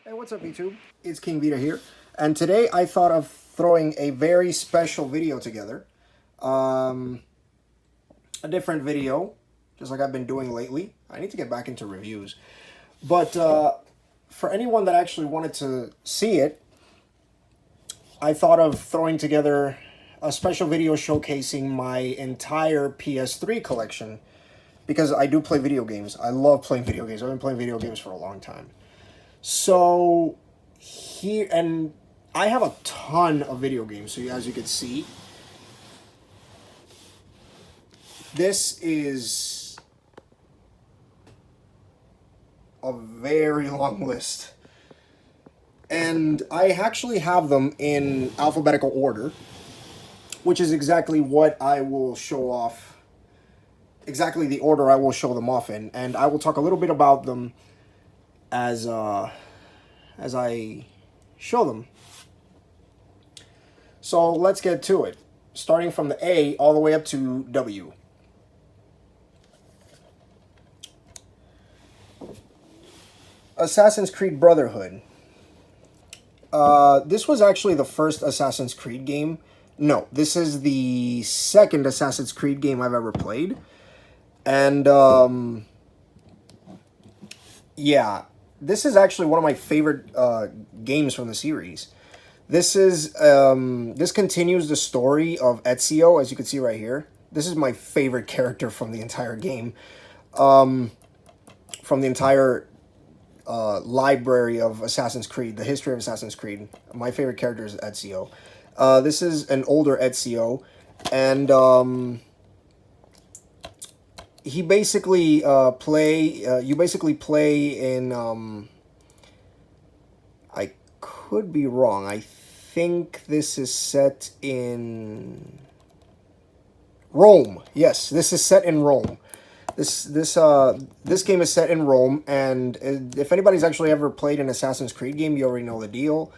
Hey, what's up, YouTube? It's King Vita here, and today I thought of throwing a very special video together. Um, a different video, just like I've been doing lately. I need to get back into reviews. But for anyone that actually wanted to see it, I thought of throwing together a special video showcasing my entire PS3 collection because I do play video games. I love playing video games. I've been playing video games for a long time. So here, and I have a ton of video games. So as you can see, this is a very long list. And I actually have them in alphabetical order, which is exactly what I will show off, exactly the order I will show them off in. And I will talk a little bit about them as I show them. So let's get to it. Starting from the A all the way up to W. Assassin's Creed Brotherhood. This was actually the first Assassin's Creed game. No, this is the second Assassin's Creed game I've ever played. And, yeah, this is actually one of my favorite games from the series. This continues the story of Ezio, as you can see right here. This is my favorite character from the entire game. From the entire library of Assassin's Creed, the history of Assassin's Creed. My favorite character is Ezio. This is an older Ezio, and he basically you basically play in I could be wrong. I think this is set in Rome. Yes, this is set in Rome. This game is set in Rome, and if anybody's actually ever played an Assassin's Creed game, you already know the deal.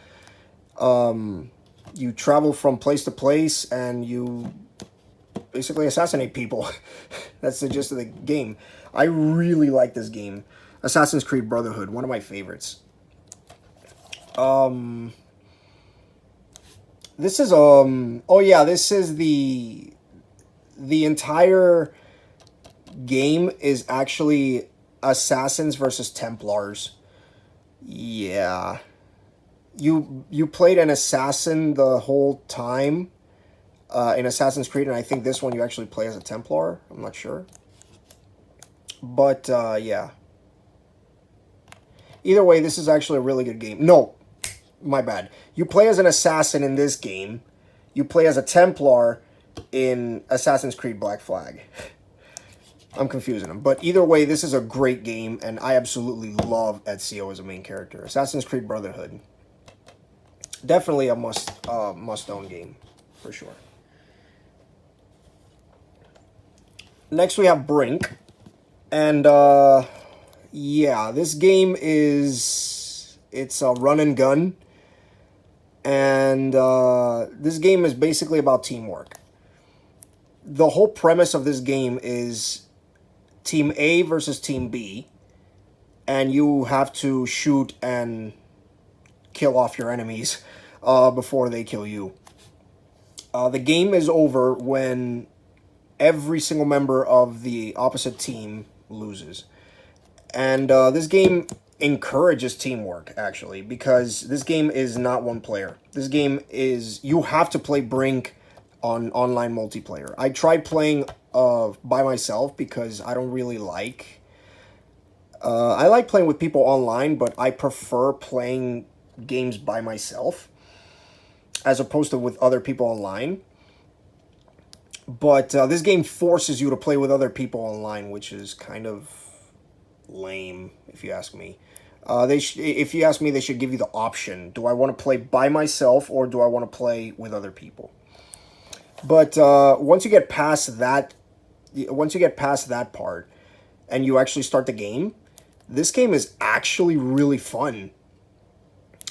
You travel from place to place, and you basically assassinate people. That's the gist of the game. I really like this game. Assassin's Creed Brotherhood, one of my favorites. This is oh yeah, this is the entire game is actually Assassins versus Templars. Yeah. You played an assassin the whole time in Assassin's Creed, and I think this one you actually play as a Templar. I'm not sure. But, yeah. Either way, this is actually a really good game. No, my bad. You play as an assassin in this game. You play as a Templar in Assassin's Creed Black Flag. I'm confusing them. But either way, this is a great game, and I absolutely love Ezio as a main character. Assassin's Creed Brotherhood. Definitely a must-own game, for sure. Next, we have Brink. And, yeah, this game is... It's a run and gun. And, this game is basically about teamwork. The whole premise of this game is Team A versus Team B, and you have to shoot and kill off your enemies before they kill you. The game is over when every single member of the opposite team loses. And this game encourages teamwork, actually, because this game is not one player. This game is... You have to play Brink on online multiplayer. I tried playing by myself because I don't really like... I like playing with people online, but I prefer playing games by myself as opposed to with other people online. But this game forces you to play with other people online, which is kind of lame, if you ask me. If you ask me, they should give you the option. Do I want to play by myself, or do I want to play with other people? But once you get past that part, and you actually start the game, this game is actually really fun.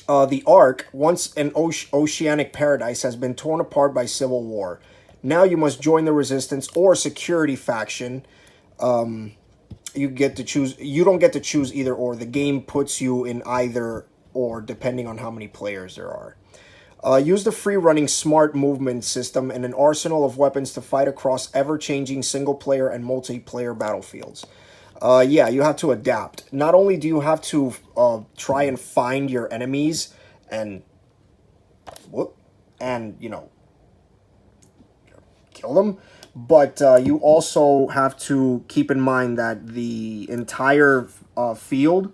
The Ark, once an oceanic paradise, has been torn apart by civil war. Now you must join the resistance or security faction. You get to choose. You don't get to choose either or. The game puts you in either or depending on how many players there are. Use the free-running smart movement system and an arsenal of weapons to fight across ever-changing single-player and multiplayer battlefields. Yeah, you have to adapt. Not only do you have to try and find your enemies and, you know, kill them, but you also have to keep in mind that the entire field,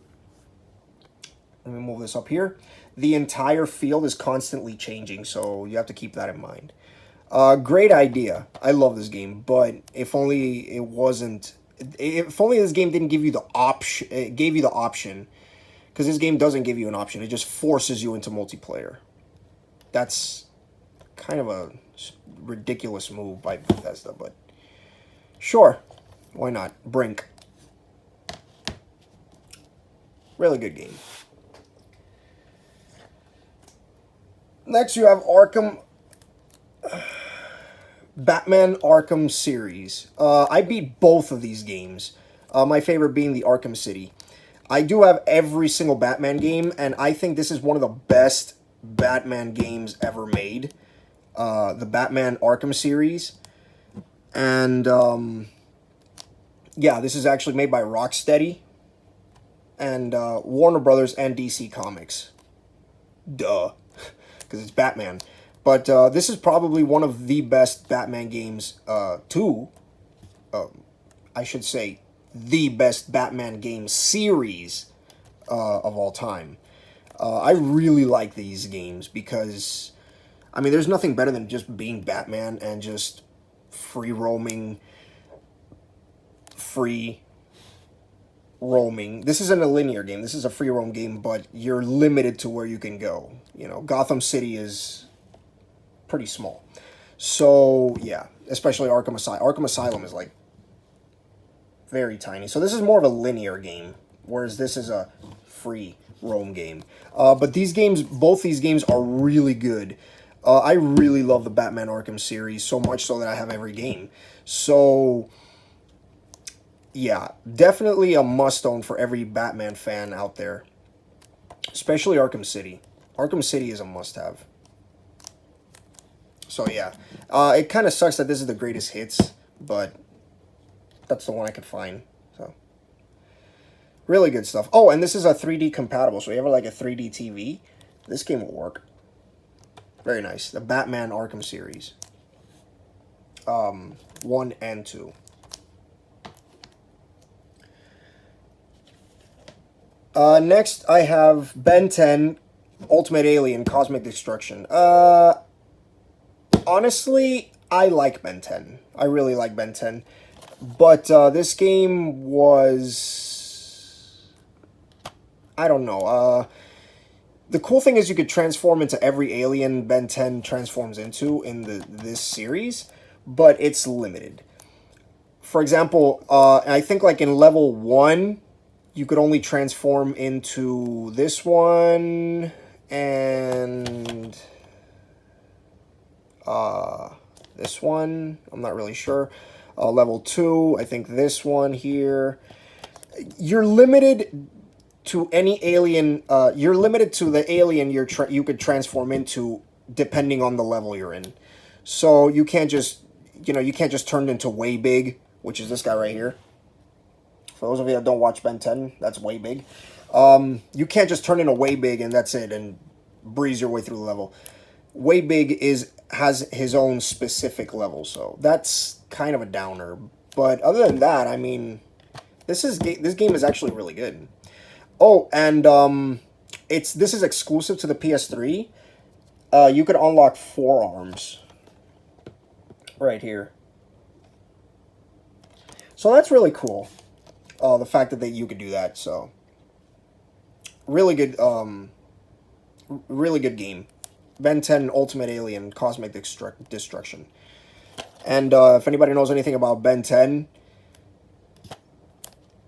let me move this up here, the entire field is constantly changing, so you have to keep that in mind. Great idea. I love this game, but if only it wasn't... If only this game didn't give you the option... It gave you the option. Because this game doesn't give you an option. It just forces you into multiplayer. That's kind of a ridiculous move by Bethesda, but... Sure. Why not? Brink. Really good game. Next, you have Batman Arkham series. I beat both of these games. My favorite being the Arkham City. I do have every single Batman game, and I think this is one of the best Batman games ever made. The Batman Arkham series. And, yeah, this is actually made by Rocksteady. And Warner Brothers and DC Comics. Duh. Because it's Batman. But this is probably one of the best Batman games, I should say, the best Batman game series of all time. I really like these games because, I mean, there's nothing better than just being Batman and just free roaming. This isn't a linear game. This is a free roam game, but you're limited to where you can go. You know, Gotham City is pretty small. So, yeah, especially Arkham Asylum. Arkham Asylum is, like, very tiny. So this is more of a linear game, whereas this is a free roam game. But these games, both these games are really good. I really love the Batman Arkham series, so much so that I have every game. So, yeah, definitely a must-own for every Batman fan out there. Especially Arkham City. Arkham City is a must-have. So, yeah. It kind of sucks that this is the greatest hits, but that's the one I could find. So, really good stuff. Oh, and this is a 3D compatible, so if you ever like a 3D TV, this game will work. Very nice. The Batman Arkham series. 1 and 2. Next, I have Ben 10, Ultimate Alien, Cosmic Destruction. Honestly, I like Ben 10. I really like Ben 10. But this game was... I don't know. The cool thing is you could transform into every alien Ben 10 transforms into in this series, but it's limited. For example, I think like in level 1, you could only transform into this one and this one. I'm not really sure. Level 2, I think this one here. You're limited to any alien. You're limited to the alien you could transform into depending on the level you're in. So you can't just, you can't just turn into Way Big, which is this guy right here. For those of you that don't watch Ben 10, that's Way Big. You can't just turn into Way Big and that's it and breeze your way through the level. Way Big has his own specific level, so that's kind of a downer. But other than that, I mean, this game is actually really good. Oh, and this is exclusive to the PS3. You could unlock forearms right here. So that's really cool. The fact that you could do that. So really good game. Ben 10 Ultimate Alien Cosmic Destruction. And if anybody knows anything about Ben 10,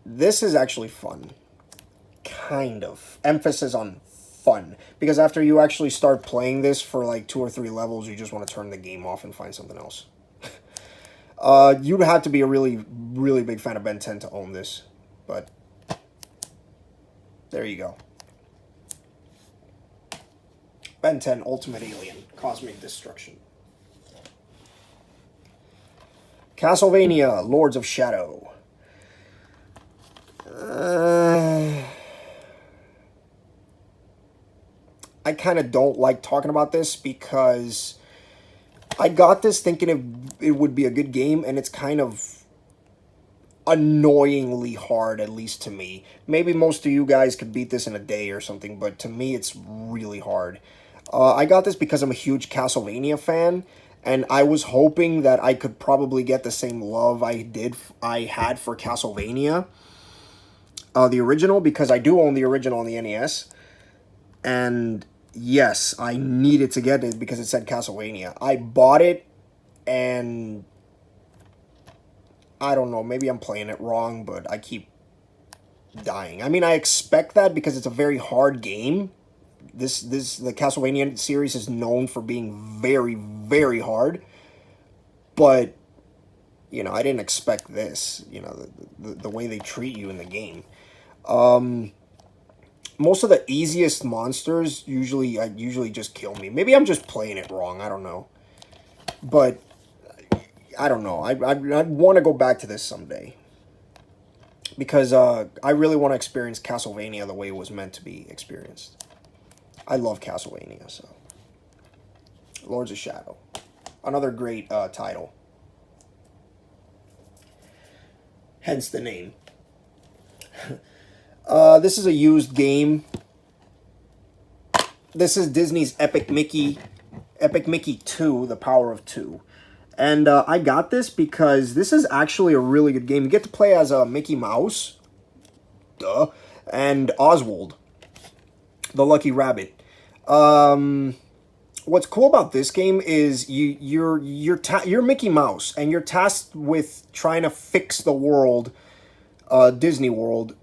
this is actually fun. Kind of. Emphasis on fun. Because after you actually start playing this for like 2 or 3 levels, you just want to turn the game off and find something else. You'd have to be a really, really big fan of Ben 10 to own this. But there you go. Ben 10 Ultimate Alien, Cosmic Destruction. Castlevania, Lords of Shadow. I kind of don't like talking about this because I got this thinking it would be a good game, and it's kind of annoyingly hard, at least to me. Maybe most of you guys could beat this in a day or something, but to me it's really hard. I got this because I'm a huge Castlevania fan, and I was hoping that I could probably get the same love I had for Castlevania, the original, because I do own the original on the NES, and yes, I needed to get it because it said Castlevania. I bought it, and I don't know, maybe I'm playing it wrong, but I keep dying. I mean, I expect that because it's a very hard game. The Castlevania series is known for being very, very hard, but, you know, I didn't expect this, you know, the way they treat you in the game. Most of the easiest monsters usually just kill me. Maybe I'm just playing it wrong, I don't know. But I don't know. I'd want to go back to this someday. Because I really want to experience Castlevania the way it was meant to be experienced. I love Castlevania, so. Lords of Shadow. Another great title. Hence the name. This is a used game. This is Disney's Epic Mickey 2, The Power of Two. And I got this because this is actually a really good game. You get to play as Mickey Mouse. Duh. And Oswald, the Lucky Rabbit. What's cool about this game is you're Mickey Mouse, and you're tasked with trying to fix the world, Disney World,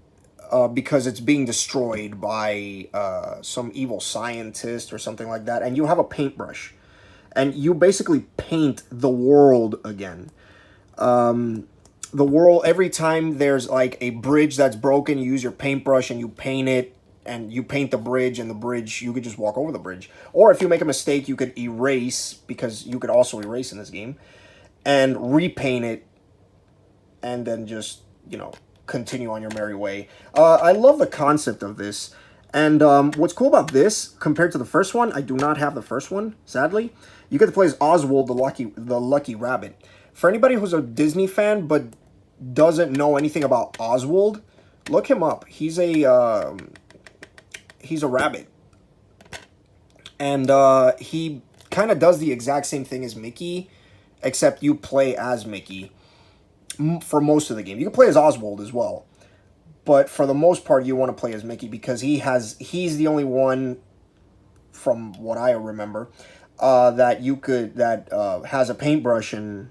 because it's being destroyed by some evil scientist or something like that. And you have a paintbrush, and you basically paint the world again. The world, every time there's like a bridge that's broken, you use your paintbrush and you paint it, and you paint the bridge, and the bridge, you could just walk over the bridge. Or if you make a mistake, you could erase, because you could also erase in this game, and repaint it, and then just, you know, continue on your merry way. I love the concept of this. And what's cool about this, compared to the first one, I do not have the first one, sadly. You get to play as Oswald, the Lucky Rabbit. For anybody who's a Disney fan but doesn't know anything about Oswald, look him up. He's a rabbit. And he kind of does the exact same thing as Mickey, except you play as Mickey for most of the game. You can play as Oswald as well, but for the most part, you want to play as Mickey because he's the only one, from what I remember, that has a paintbrush and,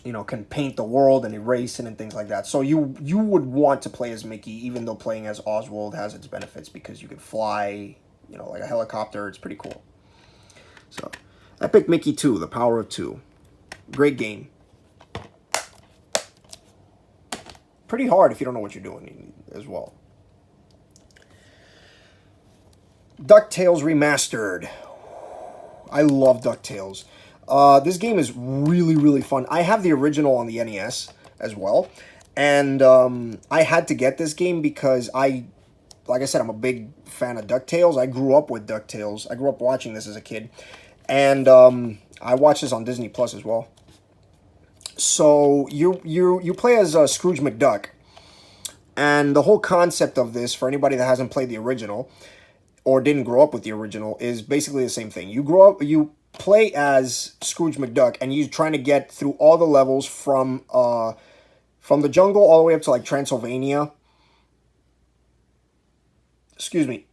you know, can paint the world and erase it and things like that. So you would want to play as Mickey, even though playing as Oswald has its benefits because you can fly, you know, like a helicopter. It's pretty cool. So, Epic Mickey 2, The Power of Two. Great game. Pretty hard if you don't know what you're doing as well. DuckTales Remastered. I love DuckTales. This game is really, really fun. I have the original on the NES as well. And I had to get this game because like I said, I'm a big fan of DuckTales. I grew up with DuckTales. I grew up watching this as a kid. And I watched this on Disney Plus as well. So you play as Scrooge McDuck. And the whole concept of this, for anybody that hasn't played the original or didn't grow up with the original, is basically the same thing. You play as Scrooge McDuck, and you're trying to get through all the levels from the jungle all the way up to like Transylvania. Excuse me.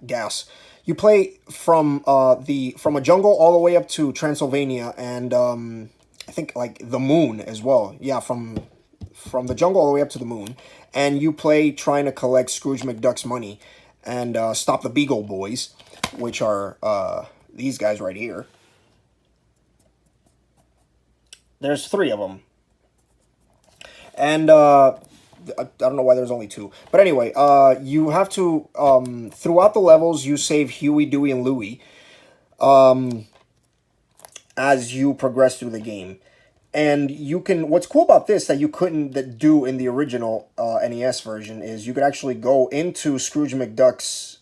Gas. You play from a jungle all the way up to Transylvania, and I think like the moon as well. Yeah, from the jungle all the way up to the moon, and you play trying to collect Scrooge McDuck's money and stop the Beagle Boys, which are these guys right here. There's 3 of them, and I don't know why there's only two. But anyway, you have to, throughout the levels, you save Huey, Dewey, and Louie as you progress through the game. And you can, what's cool about this that you couldn't do in the original NES version is you could actually go into Scrooge McDuck's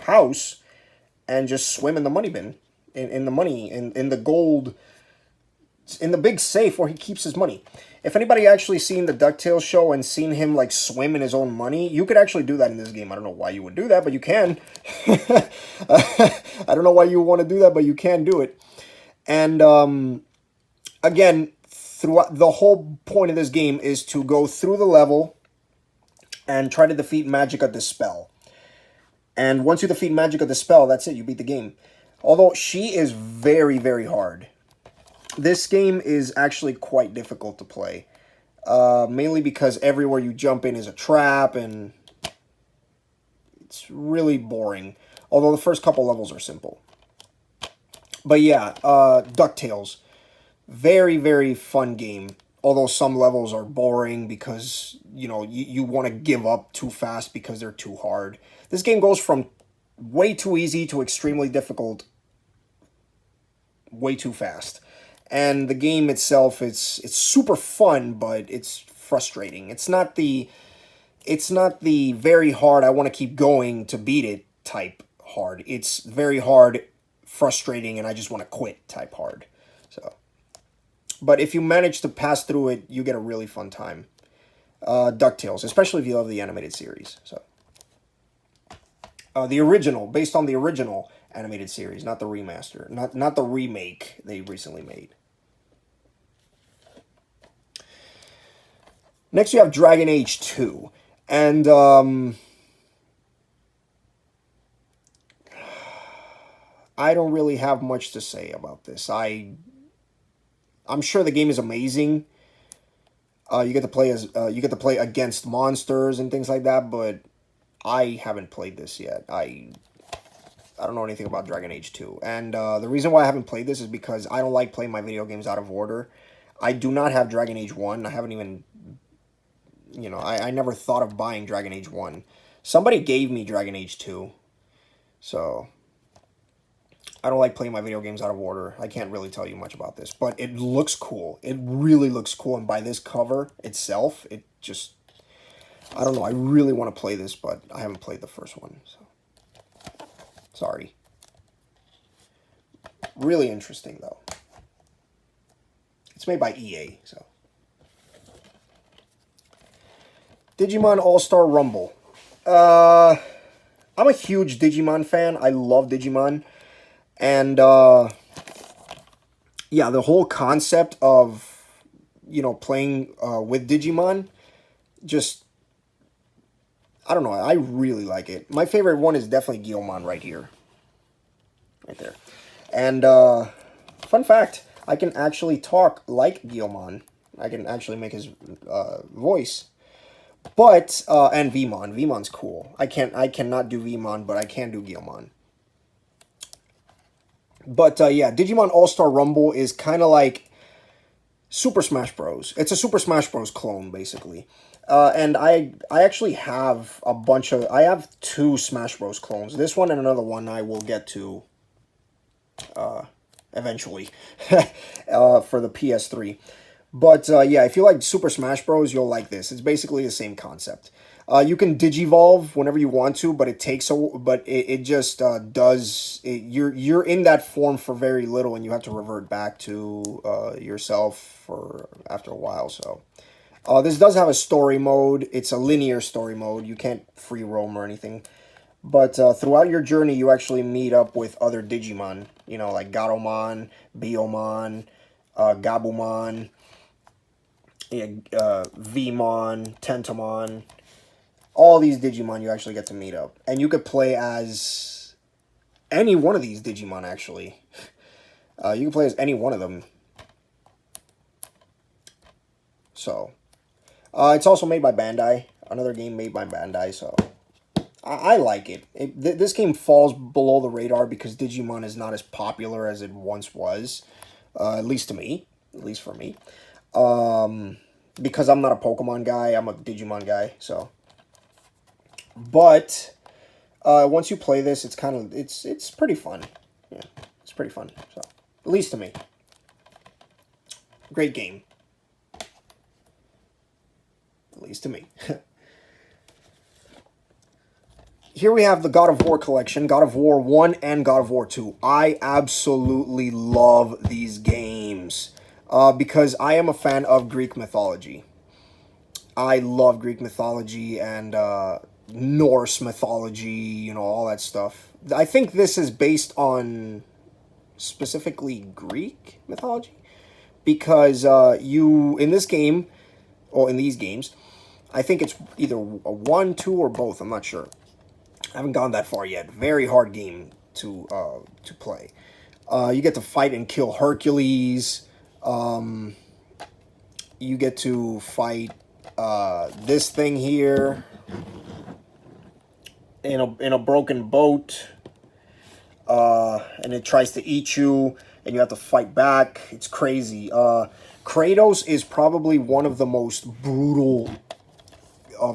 house and just swim in the money bin, in the money, in the gold, in the big safe where he keeps his money. If anybody actually seen the DuckTales show and seen him like swim in his own money, you could actually do that in this game. I don't know why you would do that, but you can. I don't know why you want to do that, but you can do it. And again, throughout the whole point of this game is to go through the level and try to defeat Magica the Spell. And once you defeat Magica the Spell, that's it. You beat the game. Although she is very, very hard. This game is actually quite difficult to play. Mainly because everywhere you jump in is a trap, and it's really boring. Although the first couple levels are simple. But yeah, DuckTales. Very, very fun game. Although some levels are boring because, you know, you want to give up too fast because they're too hard. This game goes from way too easy to extremely difficult way too fast. And the game itself, it's super fun, but it's frustrating. It's not the very hard, I want to keep going to beat it type hard. It's very hard, frustrating, and I just want to quit type hard. So, but if you manage to pass through it, you get a really fun time. DuckTales, especially if you love the animated series. So, the original, based on the original animated series, not the remaster, not the remake they recently made. Next, you have Dragon Age 2, and I don't really have much to say about this. I'm sure the game is amazing. You get to play against monsters and things like that, but I haven't played this yet. I don't know anything about Dragon Age 2. And the reason why I haven't played this is because I don't like playing my video games out of order. I do not have Dragon Age 1. I haven't even, you know, I never thought of buying Dragon Age 1. Somebody gave me Dragon Age 2. So, I don't like playing my video games out of order. I can't really tell you much about this. But it looks cool. It really looks cool. And by this cover itself, it just, I don't know. I really want to play this, but I haven't played the first one. So. Sorry. Really interesting, though. It's made by EA, so. Digimon All-Star Rumble. I'm a huge Digimon fan. I love Digimon. And, yeah, the whole concept of, you know, playing with Digimon, just, I don't know, I really like it. My favorite one is definitely Guilmon right here. Right there. And, fun fact, I can actually talk like Guilmon. I can actually make his voice. But, and Vmon. Vmon's cool. I cannot do Vmon, but I can do Guilmon. But, yeah, Digimon All-Star Rumble is kind of like Super Smash Bros. It's a Super Smash Bros. Clone, basically. And I actually have I have 2 Smash Bros. Clones. This one and another one I will get to, eventually, for the PS3. But, yeah, if you like Super Smash Bros., you'll like this. It's basically the same concept. You can Digivolve whenever you want to, but it takes it just does. You're in that form for very little, and you have to revert back to yourself after a while. So, this does have a story mode. It's a linear story mode. You can't free roam or anything. But throughout your journey, you actually meet up with other Digimon. You know, like Garomon, Biomon, Gabumon, Vmon, Tentomon. All these Digimon you actually get to meet up. And you could play as any one of these Digimon, actually. You can play as any one of them. So, it's also made by Bandai. Another game made by Bandai, so I like it. This game falls below the radar because Digimon is not as popular as it once was. At least to me. At least for me. because I'm not a Pokemon guy. I'm a Digimon guy. So, but once you play this, it's kind of it's pretty fun. Yeah, it's pretty fun. So, at least to me, great game. At least to me. Here we have the God of War collection, God of War 1 and God of War 2. I absolutely love these games because I am a fan of Greek mythology. I love Greek mythology and Norse mythology, you know, all that stuff. I think this is based on specifically Greek mythology because in this game, or in these games, I think it's either a 1, 2, or both. I'm not sure. I haven't gone that far yet. Very hard game to play. You get to fight and kill Hercules. You get to fight this thing here in a broken boat, and it tries to eat you, and you have to fight back. It's crazy. Kratos is probably one of the most brutal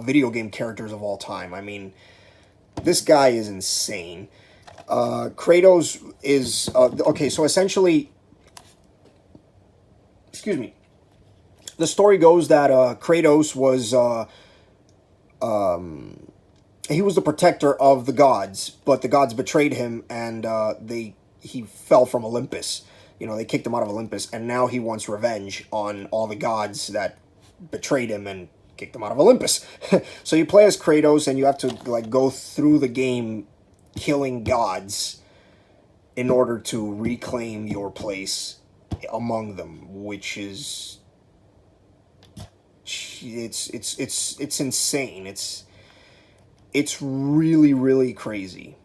video game characters of all time. I mean, this guy is insane. Kratos is... okay, so essentially... Excuse me. The story goes that Kratos was... he was the protector of the gods, but the gods betrayed him, and he fell from Olympus. You know, they kicked him out of Olympus, and now he wants revenge on all the gods that betrayed him and kicked him out of Olympus. So you play as Kratos, and you have to like go through the game killing gods in order to reclaim your place among them, which is it's insane. It's really, really crazy.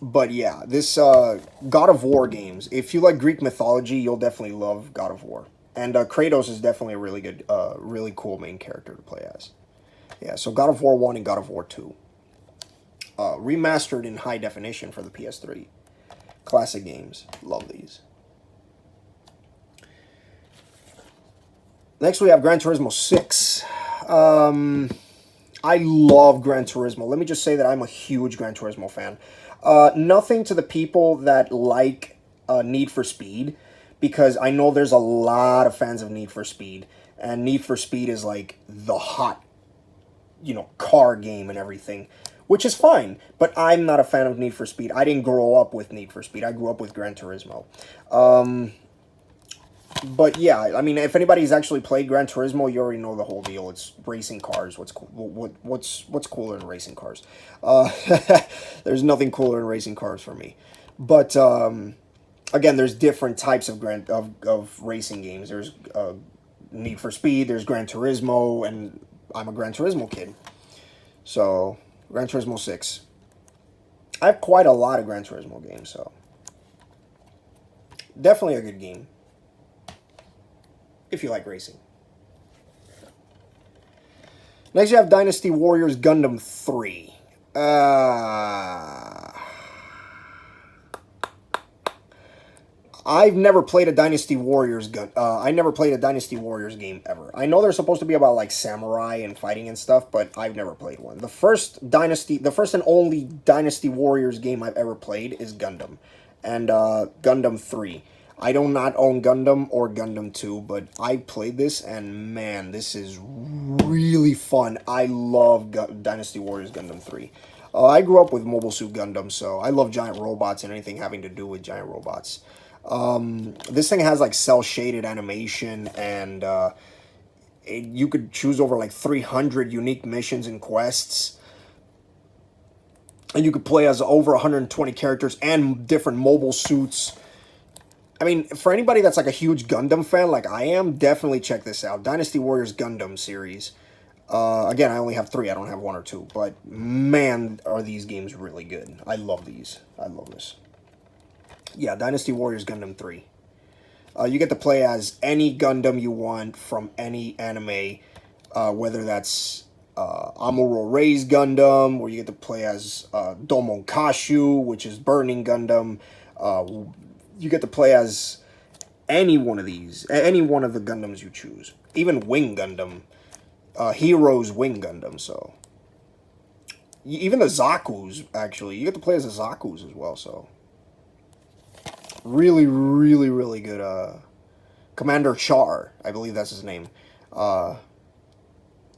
But yeah, this God of War games, if you like Greek mythology, you'll definitely love God of War. And Kratos is definitely a really good, really cool main character to play as. Yeah, so God of War 1 and God of War 2. Remastered in high definition for the PS3. Classic games. Love these. Next we have Gran Turismo 6. I love Gran Turismo. Let me just say that I'm a huge Gran Turismo fan. Nothing to the people that like Need for Speed, because I know there's a lot of fans of Need for Speed, and Need for Speed is like the hot, you know, car game and everything, which is fine, but I'm not a fan of Need for Speed. I didn't grow up with Need for Speed. I grew up with Gran Turismo. But yeah, I mean, if anybody's actually played Gran Turismo, you already know the whole deal. It's racing cars. What's cooler than racing cars? There's nothing cooler than racing cars for me. But again, there's different types of racing games. There's Need for Speed. There's Gran Turismo, and I'm a Gran Turismo kid. So Gran Turismo 6. I have quite a lot of Gran Turismo games, so definitely a good game if you like racing. Next, you have Dynasty Warriors Gundam 3. I've never played a Dynasty Warriors I never played a Dynasty Warriors game ever. I know they're supposed to be about like samurai and fighting and stuff, but I've never played one. The first and only Dynasty Warriors game I've ever played is Gundam, and Gundam 3. I do not own Gundam or Gundam 2, but I played this, and man, this is really fun. I love Dynasty Warriors Gundam 3. I grew up with Mobile Suit Gundam, so I love giant robots and anything having to do with giant robots. This thing has like cel-shaded animation, and you could choose over like 300 unique missions and quests. And you could play as over 120 characters and different mobile suits. I mean, for anybody that's like a huge Gundam fan like I am, definitely check this out. Dynasty Warriors Gundam series. Again, I only have 3. I don't have 1 or 2. But man, are these games really good. I love these. I love this. Yeah, Dynasty Warriors Gundam 3. You get to play as any Gundam you want from any anime. Whether that's Amuro Ray's Gundam, or you get to play as Domon Kashu, which is Burning Gundam. You get to play as any one of these, any one of the Gundams you choose. Even Wing Gundam, Heroes Wing Gundam, so. Even the Zaku's, actually. You get to play as the Zaku's as well, so. Really, really, really good, Commander Char, I believe that's his name.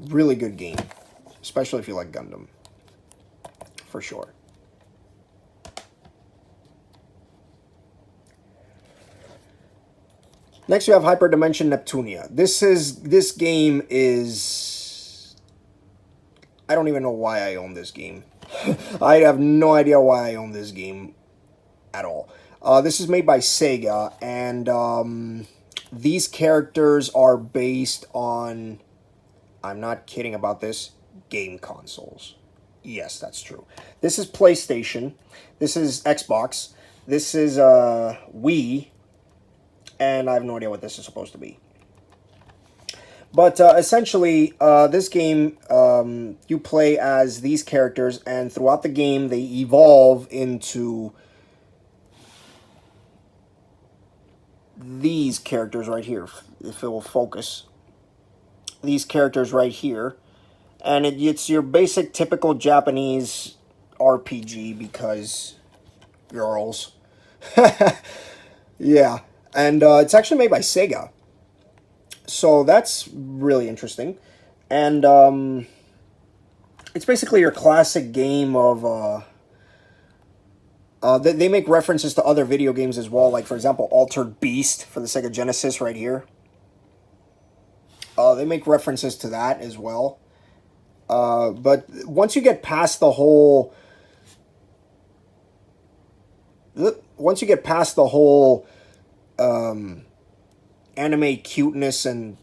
Really good game. Especially if you like Gundam. For sure. Next we have Hyperdimension Neptunia. This game is... I don't even know why I own this game. I have no idea why I own this game at all. This is made by Sega, and these characters are based on, I'm not kidding about this, game consoles. Yes, that's true. This is PlayStation. This is Xbox. This is Wii. And I have no idea what this is supposed to be. But essentially, this game, you play as these characters, and throughout the game, they evolve into these characters right here, if it will focus. These characters right here. And it's your basic, typical Japanese RPG, because girls. Yeah. And it's actually made by Sega. So that's really interesting. And it's basically your classic game of... they make references to other video games as well. Like, for example, Altered Beast for the Sega Genesis right here. They make references to that as well. But once you get past the whole... anime cuteness and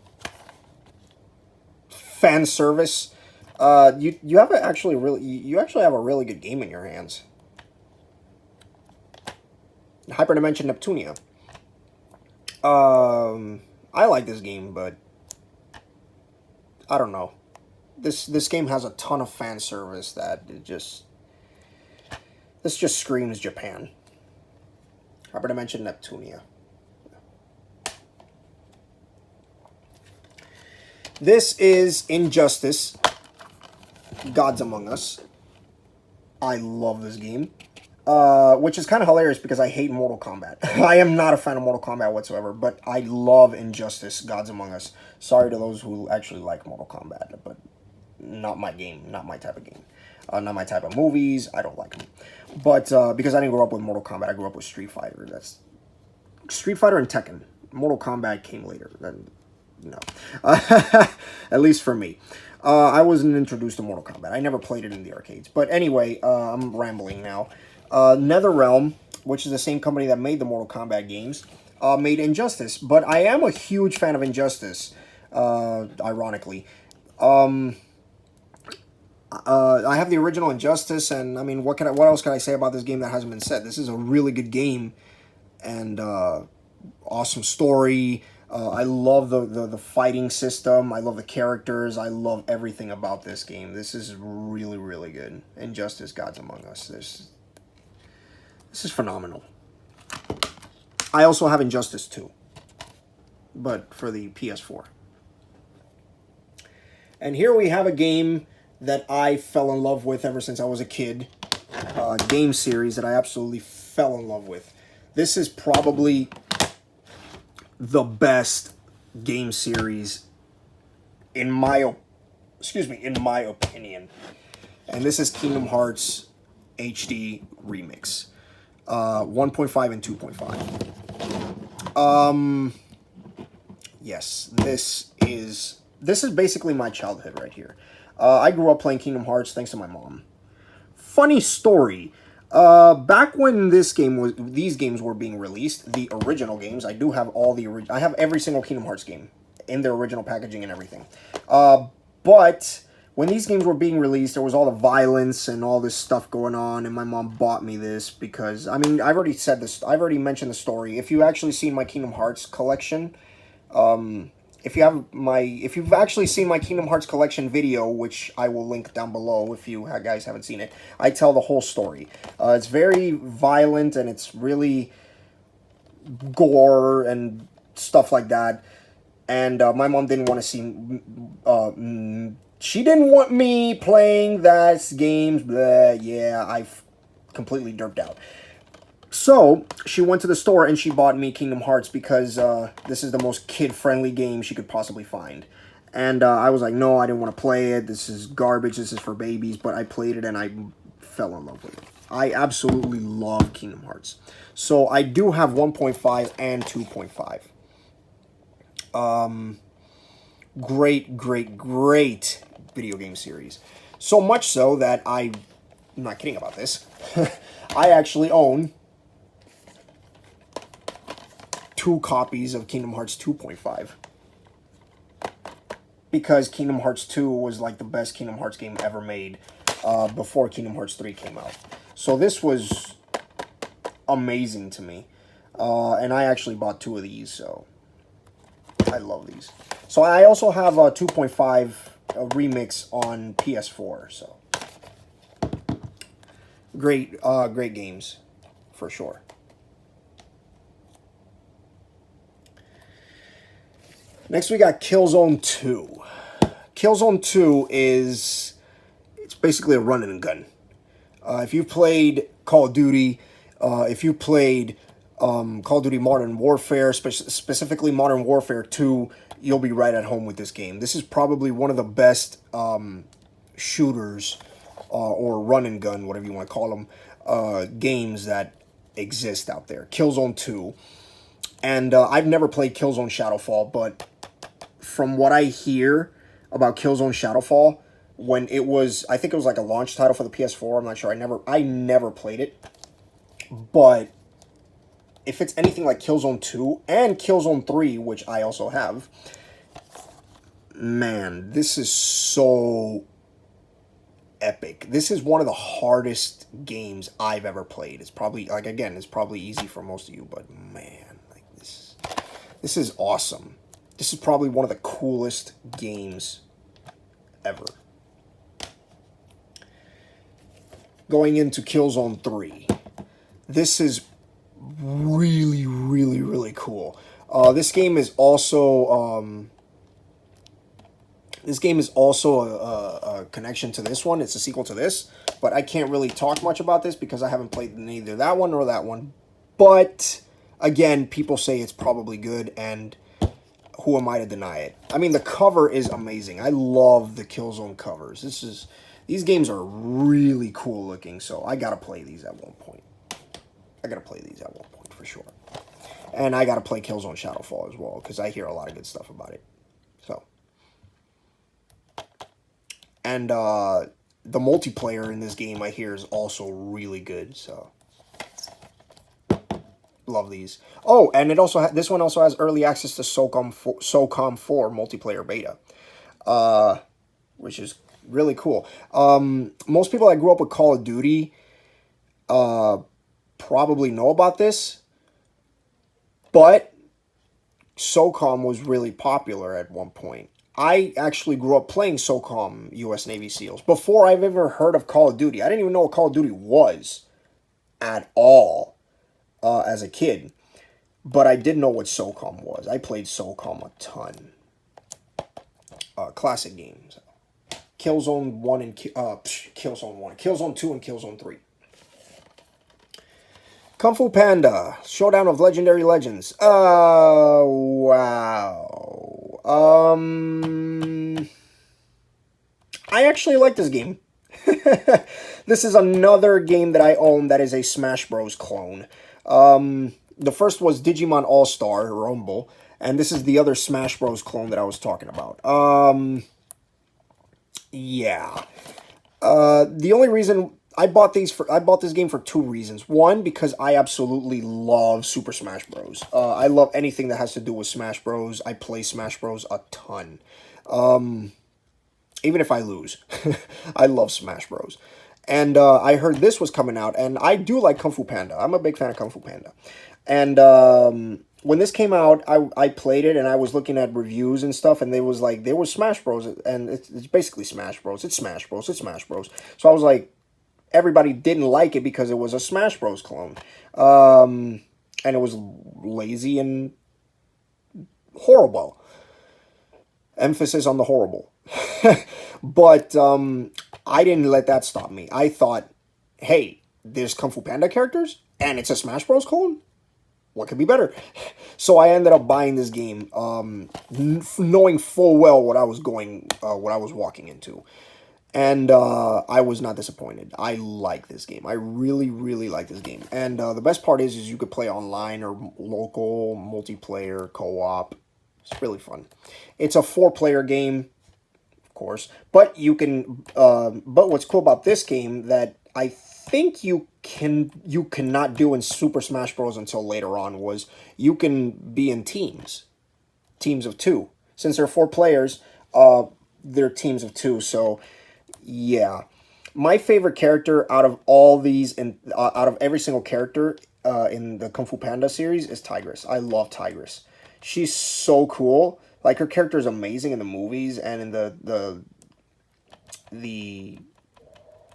fan service, you have actually have a really good game in your hands. Hyperdimension Neptunia. I like this game, but I don't know. This game has a ton of fan service that this just screams Japan. Hyperdimension Neptunia. This is Injustice, Gods Among Us. I love this game. Which is kind of hilarious because I hate Mortal Kombat. I am not a fan of Mortal Kombat whatsoever, but I love Injustice, Gods Among Us. Sorry to those who actually like Mortal Kombat, but not my game, not my type of game. Not my type of movies, I don't like them. But because I didn't grow up with Mortal Kombat, I grew up with Street Fighter. That's Street Fighter and Tekken. Mortal Kombat came later. No. At least for me. I wasn't introduced to Mortal Kombat. I never played it in the arcades. But anyway, I'm rambling now. NetherRealm, which is the same company that made the Mortal Kombat games, made Injustice. But I am a huge fan of Injustice, ironically. I have the original Injustice, and I mean, what else can I say about this game that hasn't been said? This is a really good game, and awesome story. I love the fighting system. I love the characters. I love everything about this game. This is really, really good. Injustice, Gods Among Us. This is phenomenal. I also have Injustice 2, but for the PS4. And here we have a game that I fell in love with ever since I was a kid. Game series that I absolutely fell in love with. This is probably the best game series in my opinion. And this is Kingdom Hearts HD Remix. 1.5 and 2.5. Yes, this is basically my childhood right here. I grew up playing Kingdom Hearts thanks to my mom. Funny story. Back when these games were being released, the original games, I do have I have every single Kingdom Hearts game in their original packaging and everything. But when these games were being released, there was all the violence and all this stuff going on, and my mom bought me this because, I mean, I've already mentioned the story. If you actually seen my Kingdom Hearts collection, if you've actually seen my Kingdom Hearts collection video, which I will link down below if you guys haven't seen it, I tell the whole story. It's very violent, and it's really gore, and stuff like that. And my mom didn't want to see... she didn't want me playing that games. Blah, yeah, I completely derped out. So, she went to the store and she bought me Kingdom Hearts because this is the most kid-friendly game she could possibly find. And I was like, no, I didn't want to play it. This is garbage. This is for babies. But I played it and I fell in love with it. I absolutely love Kingdom Hearts. So, I do have 1.5 and 2.5. Great video game series. So much so that I'm not kidding about this. I actually own 2 copies of Kingdom Hearts 2.5. Because Kingdom Hearts 2 was like the best Kingdom Hearts game ever made before Kingdom Hearts 3 came out. So this was amazing to me. And I actually bought 2 of these, so I love these. So I also have a 2.5 remix on PS4, so great games for sure. Next we got Killzone 2. Killzone 2 it's basically a run and gun. If you've played Call of Duty, if you played Call of Duty Modern Warfare, specifically Modern Warfare 2, you'll be right at home with this game. This is probably one of the best shooters or run and gun, whatever you want to call them, games that exist out there. Killzone 2. And I've never played Killzone Shadowfall, but from what I hear about Killzone Shadowfall, when it was, I think it was like a launch title for the PS4, I'm not sure, I never played it, but if it's anything like Killzone 2 and Killzone 3, which I also have, man, this is so epic. This is one of the hardest games I've ever played. It's probably, like, again, it's probably easy for most of you, but man, like, this is awesome. This is probably one of the coolest games ever. Going into Killzone 3. This is really cool. This game is also a connection to this one. It's a sequel to this, but I can't really talk much about this because I haven't played neither that one nor that one. But again, people say it's probably good, and who am I to deny it? I mean, the cover is amazing. I love the Killzone covers. These games are really cool looking, so I gotta play these at one point. For sure. And I gotta play Killzone Shadowfall as well, because I hear a lot of good stuff about it. So. And the multiplayer in this game, I hear, is also really good, so love these. Oh, and it also this one also has early access to SOCOM 4 multiplayer beta, which is really cool. Most people that grew up with Call of Duty probably know about this, but SOCOM was really popular at one point. I actually grew up playing SOCOM U.S. Navy SEALs before I've ever heard of Call of Duty. I didn't even know what Call of Duty was at all as a kid, but I did know what SOCOM was. I played SOCOM a ton. Classic games. Killzone 1 and Killzone 2 and Killzone 3. Kung Fu Panda, Showdown of Legendary Legends. Wow. I actually like this game. This is another game that I own that is a Smash Bros. Clone. The first was Digimon All-Star Rumble, and this is the other Smash Bros. Clone that I was talking about. Yeah. The only reason I bought this game for 2 reasons. One, because I absolutely love Super Smash Bros. I love anything that has to do with Smash Bros. I play Smash Bros. A ton. Even if I lose. I love Smash Bros. And I heard this was coming out, and I do like Kung Fu Panda. I'm a big fan of Kung Fu Panda. And when this came out, I played it, and I was looking at reviews and stuff, and there was Smash Bros. And it's basically Smash Bros. It's Smash Bros. It's Smash Bros. So I was like, everybody didn't like it because it was a Smash Bros. Clone. And it was lazy and horrible. Emphasis on the horrible. But I didn't let that stop me. I thought, hey, there's Kung Fu Panda characters, and it's a Smash Bros. Clone? What could be better? So I ended up buying this game, knowing full well what I was walking into. And I was not disappointed. I like this game. I really, really like this game. And the best part is you could play online or local, multiplayer, co-op. It's really fun. It's a 4-player game, of course. But you can. But what's cool about this game that I think you cannot do in Super Smash Bros. Until later on was you can be in teams of 2. Since there are 4 players, they're teams of 2. So. Yeah, my favorite character out of all these and out of every single character in the Kung Fu Panda series is Tigress. I love Tigress. She's so cool. Like her character is amazing in the movies and in the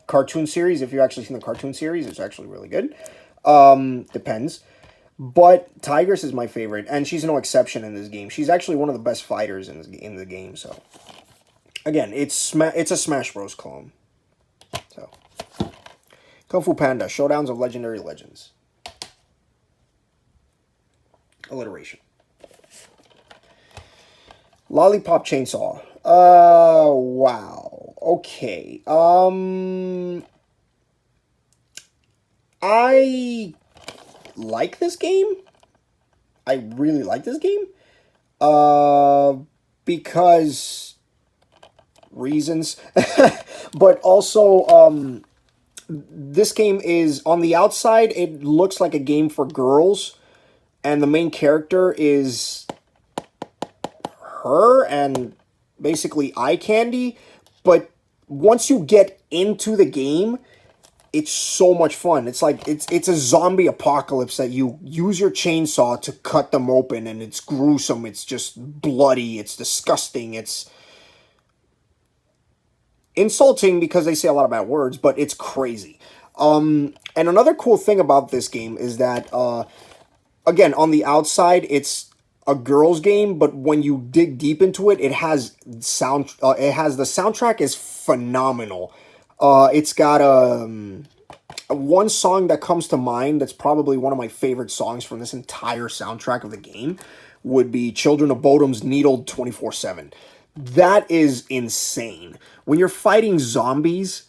cartoon series. If you've actually seen the cartoon series, it's actually really good. Depends. But Tigress is my favorite, and she's no exception in this game. She's actually one of the best fighters in the game. So. Again, it's a Smash Bros. Clone. So, Kung Fu Panda, Showdowns of Legendary Legends. Alliteration. Lollipop Chainsaw. Wow. Okay. I like this game. I really like this game. Because... reasons. But also, this game is, on the outside, it looks like a game for girls, and the main character is her and basically eye candy, but once you get into the game, it's so much fun. It's like, it's a zombie apocalypse that you use your chainsaw to cut them open, and it's gruesome, it's just bloody, it's disgusting, it's insulting because they say a lot of bad words, but it's crazy. And another cool thing about this game is that, again, on the outside, it's a girls' game, but when you dig deep into it, it has the soundtrack is phenomenal. It's got one song that comes to mind that's probably one of my favorite songs from this entire soundtrack of the game would be Children of Bodom's Needled 24/7. That is insane. When you're fighting zombies,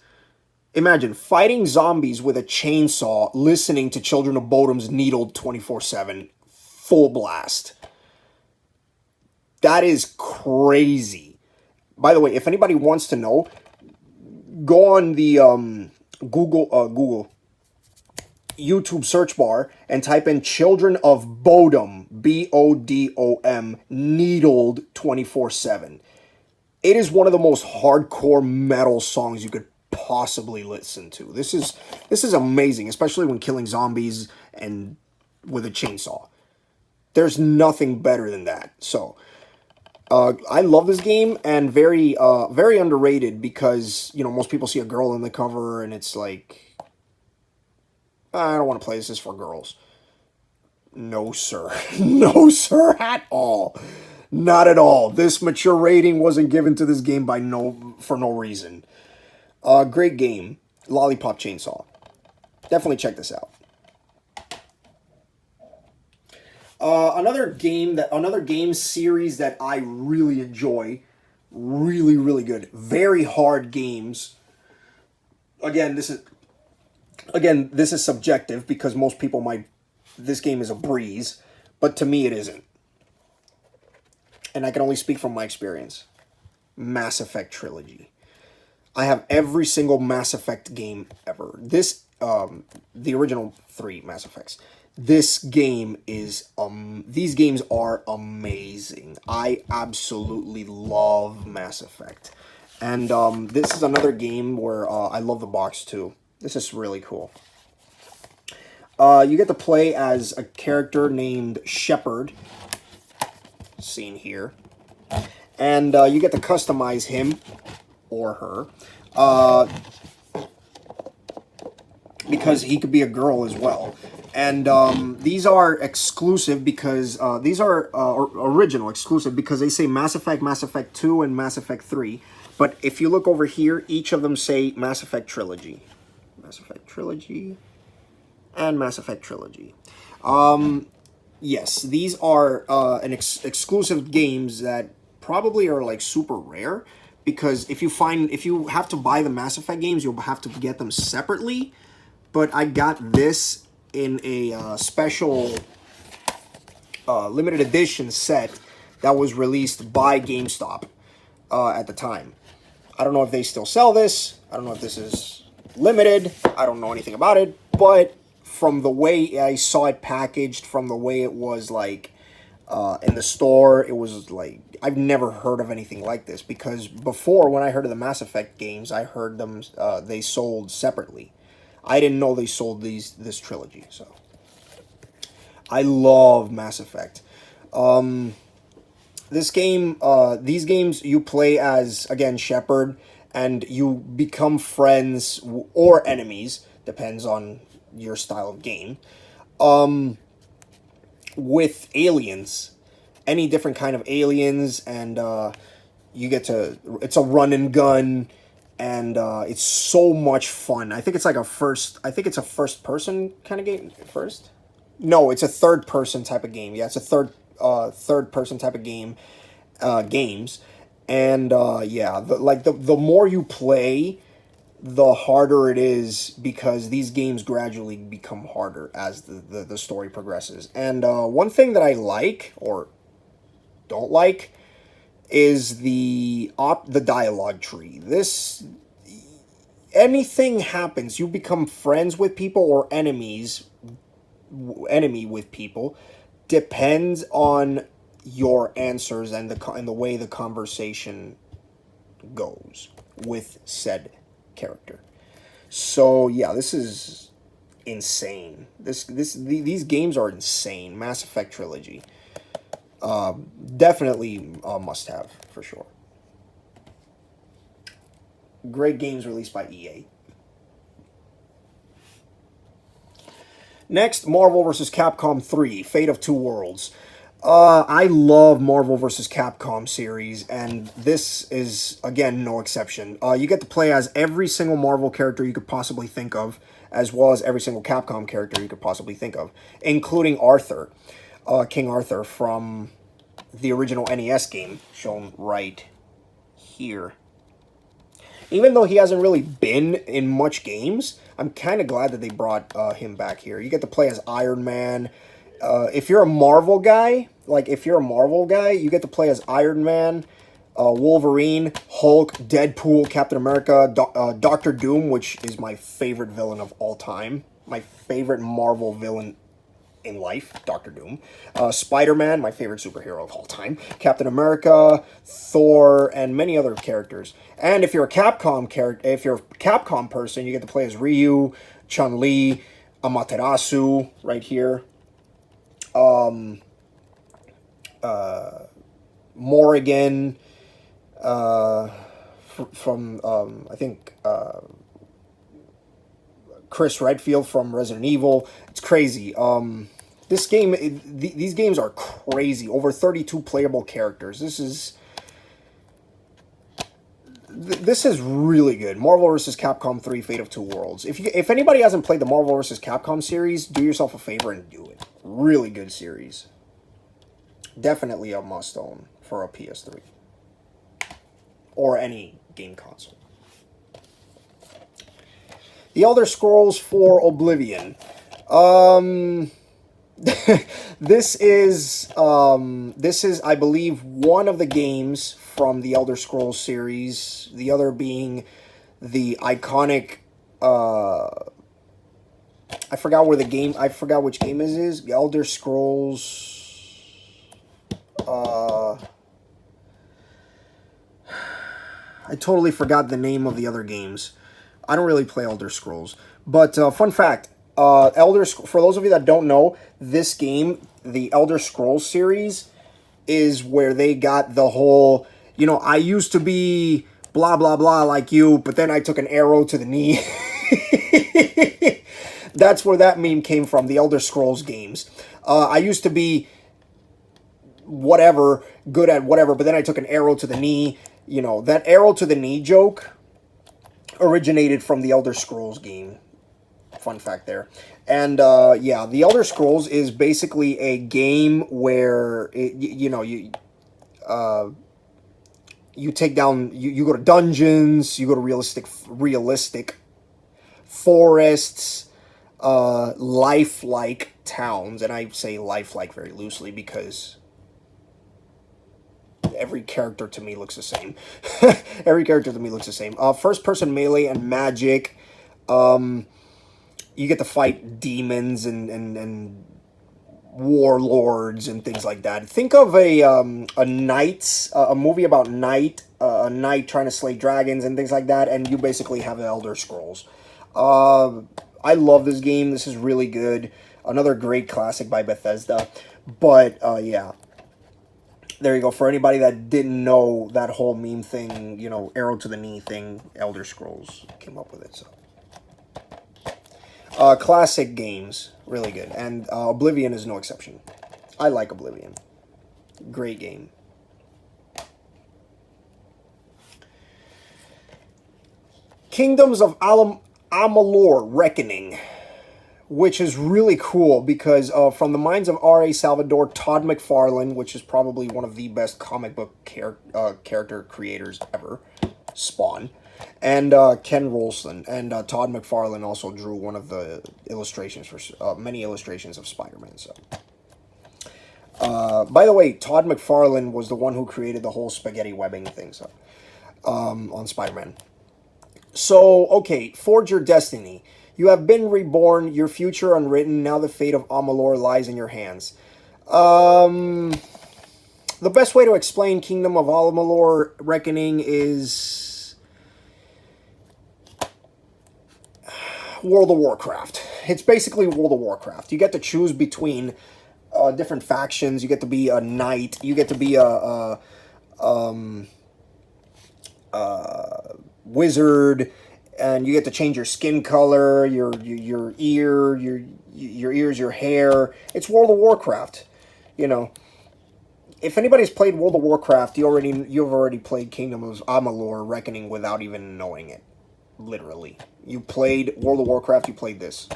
imagine fighting zombies with a chainsaw, listening to Children of Bodom's Needled 24/7, full blast. That is crazy. By the way, if anybody wants to know, go on the Google YouTube search bar and type in Children of Bodom, Bodom, Needled 24/7. It is one of the most hardcore metal songs you could possibly listen to. This is amazing, especially when killing zombies and with a chainsaw. There's nothing better than that. So, I love this game, and very underrated because, you know, most people see a girl in the cover and it's like, I don't want to play this. This is for girls. No, sir. No, sir, at all. Not at all. This mature rating wasn't given to this game for no reason. Great game. Lollipop Chainsaw. Definitely check this out. Another game series that I really enjoy. Really, really good. Very hard games. Again, this is subjective because most people this game is a breeze, but to me it isn't. And I can only speak from my experience. Mass Effect Trilogy. I have every single Mass Effect game ever. The original 3 Mass Effects. These games are amazing. I absolutely love Mass Effect. And this is another game where I love the box too. This is really cool. You get to play as a character named Shepard, seen here, and you get to customize him or her because he could be a girl as well. And these are exclusive because these are original exclusive because they say Mass Effect, Mass Effect 2, and Mass Effect 3. But if you look over here, each of them say Mass Effect Trilogy. Mass Effect Trilogy and Mass Effect Trilogy. Yes, these are exclusive games that probably are like super rare because if you have to buy the Mass Effect games, you'll have to get them separately. But I got this in a special limited edition set that was released by GameStop at the time. I don't know if they still sell this. I don't know if this is limited. I don't know anything about it. But from the way I saw it packaged, from the way it was like in the store, it was like, I've never heard of anything like this. Because before, when I heard of the Mass Effect games, I heard them, they sold separately. I didn't know they sold this trilogy, so. I love Mass Effect. This game, these games, you play as, again, Shepard, and you become friends or enemies, depends on your style of game, with aliens. Any different kind of aliens, and you get to, it's a run and gun, and it's so much fun. I think it's like a first person kind of game. First? No, it's a third person type of game. Yeah, it's a third person type of game, games. And yeah, the more you play, the harder it is because these games gradually become harder as the story progresses. And one thing that I like or don't like is the dialogue tree. Anything happens, you become friends with people or enemy with people, depends on your answers and the way the conversation goes with said character. So yeah, this is insane. These games are insane. Mass Effect trilogy. Definitely a must-have, for sure. Great games released by EA. Next, Marvel vs. Capcom 3, Fate of Two Worlds. I love Marvel vs. Capcom series, and this is, again, no exception. You get to play as every single Marvel character you could possibly think of, as well as every single Capcom character you could possibly think of, including Arthur, King Arthur from the original NES game, shown right here. Even though he hasn't really been in much games, I'm kind of glad that they brought him back here. You get to play as Iron Man. If you're a Marvel guy, you get to play as Iron Man, Wolverine, Hulk, Deadpool, Captain America, Doctor Doom, which is my favorite villain of all time. My favorite Marvel villain in life, Doctor Doom. Spider-Man, my favorite superhero of all time. Captain America, Thor, and many other characters. And if you're a Capcom person, you get to play as Ryu, Chun-Li, Amaterasu, right here. Morrigan, from I think Chris Redfield from Resident Evil. It's crazy. These games are crazy. Over 32 playable characters. This is really good. Marvel vs. Capcom 3, Fate of Two Worlds. If anybody hasn't played the Marvel vs. Capcom series, do yourself a favor and do it. Really good series. Definitely a must-own for a PS3. Or any game console. The Elder Scrolls 4 Oblivion. This is, I believe, one of the games from the Elder Scrolls series. The other being the iconic, I forgot which game it is. The Elder Scrolls, I totally forgot the name of the other games. I don't really play Elder Scrolls. But, fun fact, for those of you that don't know, this game, the Elder Scrolls series, is where they got the whole, I used to be blah, blah, blah like you, but then I took an arrow to the knee. That's where that meme came from, the Elder Scrolls games. I used to be whatever, good at whatever, but then I took an arrow to the knee. You know, that arrow to the knee joke originated from the Elder Scrolls game. Fun fact there. And yeah, the Elder Scrolls is basically a game where you take down, you go to dungeons, you go to realistic forests, lifelike towns, and I say lifelike very loosely because every character to me looks the same. Every character to me looks the same. First person melee and magic. You get to fight demons and warlords and things like that. Think of a movie about a knight trying to slay dragons and things like that, and you basically have the Elder Scrolls. I love this game. This is really good. Another great classic by Bethesda. But yeah, there you go. For anybody that didn't know that whole meme thing, you know, arrow to the knee thing, Elder Scrolls came up with it. So. Classic games, really good. And Oblivion is no exception. I like Oblivion. Great game. Kingdoms of Amalur Reckoning, which is really cool because from the minds of R.A. Salvador, Todd McFarlane, which is probably one of the best comic book character creators ever, Spawn, and Ken Rolston. And Todd McFarlane also drew one of the illustrations for many illustrations of Spider-Man. So, by the way, Todd McFarlane was the one who created the whole spaghetti webbing thing, so, on Spider-Man. So, okay, Forge Your Destiny. You have been reborn, your future unwritten, now the fate of Amalur lies in your hands. The best way to explain Kingdom of Amalur Reckoning is World of Warcraft. It's basically World of Warcraft. You get to choose between different factions. You get to be a knight. You get to be a wizard, and you get to change your skin color, your ears, your hair. It's World of Warcraft, you know. If anybody's played World of Warcraft, you've already played Kingdom of Amalur Reckoning without even knowing it. Literally, you played World of Warcraft. You played this.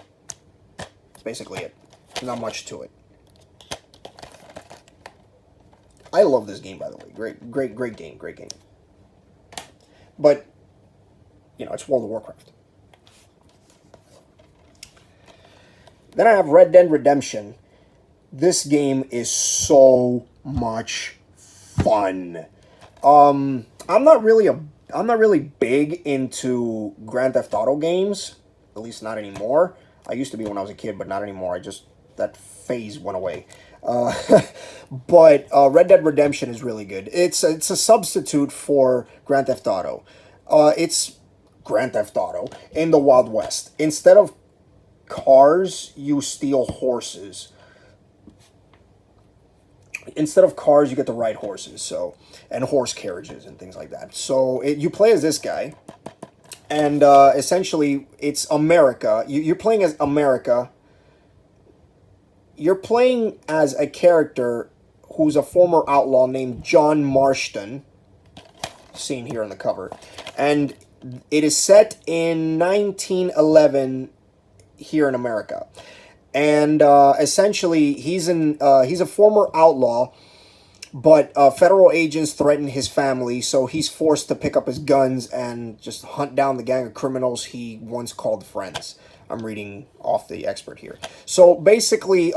That's basically it. Not much to it. I love this game, by the way. Great game. But, you know, it's World of Warcraft. Then I have Red Dead Redemption. This game is so much fun. I'm not really big into Grand Theft Auto games, at least not anymore. I used to be when I was a kid, but not anymore. That phase went away. But Red Dead Redemption is really good. It's a substitute for Grand Theft Auto. It's Grand Theft Auto in the Wild West. Instead of cars, you steal horses. Instead of cars, you get to ride horses, so, and horse carriages and things like that. So you play as this guy, and essentially it's America. You're playing as America. You're playing as a character who's a former outlaw named John Marston, seen here on the cover, and it is set in 1911 here in America. And essentially, he's a former outlaw, but federal agents threaten his family, so he's forced to pick up his guns and just hunt down the gang of criminals he once called friends. I'm reading off the expert here. So basically,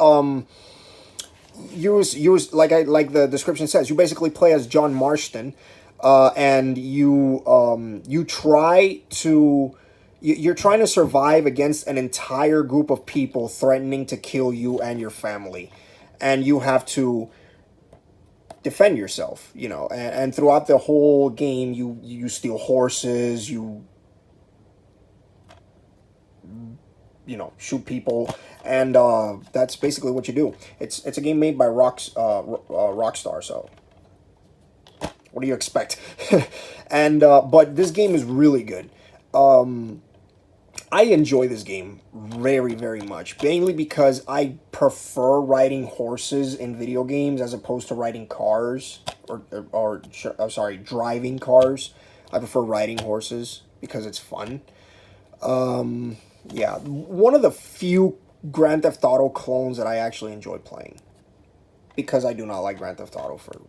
use like the description says, you basically play as John Marston, and you try to. You're trying to survive against an entire group of people threatening to kill you and your family. And you have to defend yourself, you know. And throughout the whole game, you steal horses, you shoot people. And that's basically what you do. It's a game made by Rockstar, so what do you expect? And but this game is really good. I enjoy this game very, very much, mainly because I prefer riding horses in video games as opposed to riding cars, sorry, driving cars. I prefer riding horses because it's fun. Yeah, one of the few Grand Theft Auto clones that I actually enjoy playing, because I do not like Grand Theft Auto for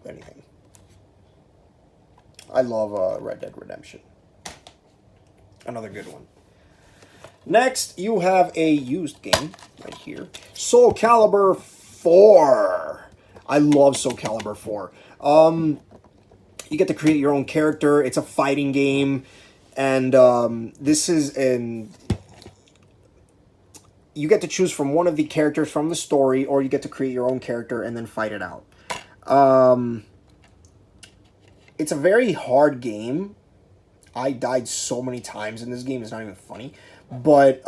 anything. I love Red Dead Redemption. Another good one. Next, you have a used game right here. Soul Calibur 4. I love Soul Calibur 4. You get to create your own character. It's a fighting game. And this is an... You get to choose from one of the characters from the story, or you get to create your own character and then fight it out. It's a very hard game. I died so many times in this game, it's not even funny. But,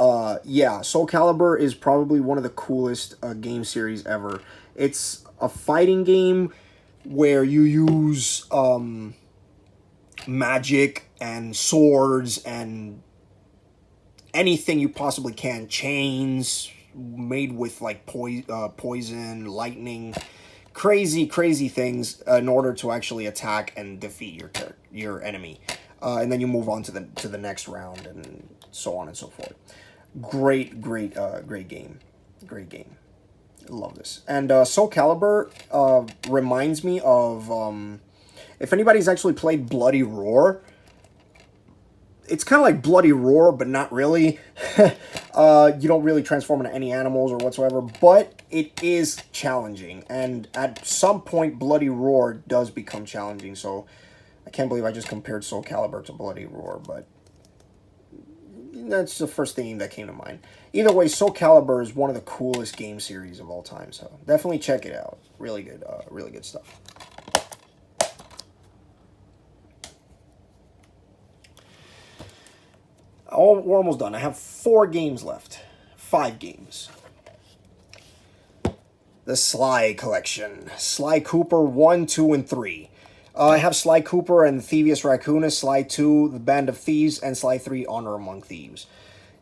yeah, Soul Calibur is probably one of the coolest game series ever. It's a fighting game where you use magic and swords and anything you possibly can. Chains made with, like, poison, lightning, crazy, crazy things in order to actually attack and defeat your enemy. And then you move on to the next round and so on and so forth. Great game. Great game. I love this. And Soul Calibur reminds me of... if anybody's actually played Bloody Roar, it's kind of like Bloody Roar, but not really. You don't really transform into any animals or whatsoever, but it is challenging. And at some point, Bloody Roar does become challenging, so... I can't believe I just compared Soul Calibur to Bloody Roar, but that's the first thing that came to mind. Either way, Soul Calibur is one of the coolest game series of all time, so definitely check it out. Really good stuff. Oh, we're almost done. I have 4 games left. 5 games. The Sly Collection. Sly Cooper 1, 2, and 3. I have Sly Cooper and the Thievius Raccoonus, Sly 2, The Band of Thieves, and Sly 3, Honor Among Thieves.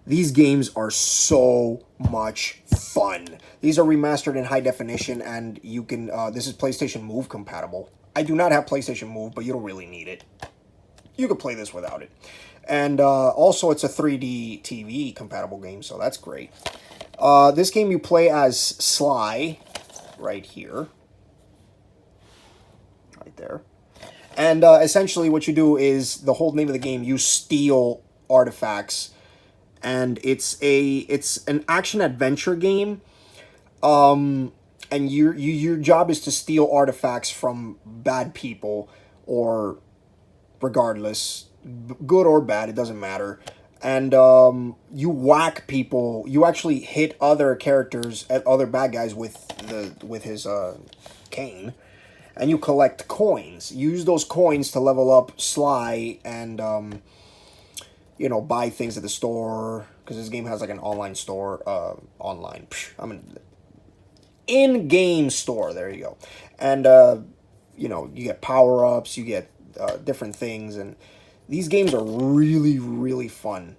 These games are so much fun. These are remastered in high definition, and you can, this is PlayStation Move compatible. I do not have PlayStation Move, but you don't really need it. You could play this without it. And also, it's a 3D TV compatible game, so that's great. This game you play as Sly, right here. Right there. And essentially what you do is, the whole name of the game, you steal artifacts. And it's an action-adventure game. And your job is to steal artifacts from bad people, or regardless, good or bad, it doesn't matter. And you whack people. You actually hit other characters, other bad guys with his cane. And you collect coins. You use those coins to level up Sly and, you know, buy things at the store. Because this game has, like, an online store. In-game store. There you go. And, you know, you get power-ups. You get different things. And these games are really, really fun.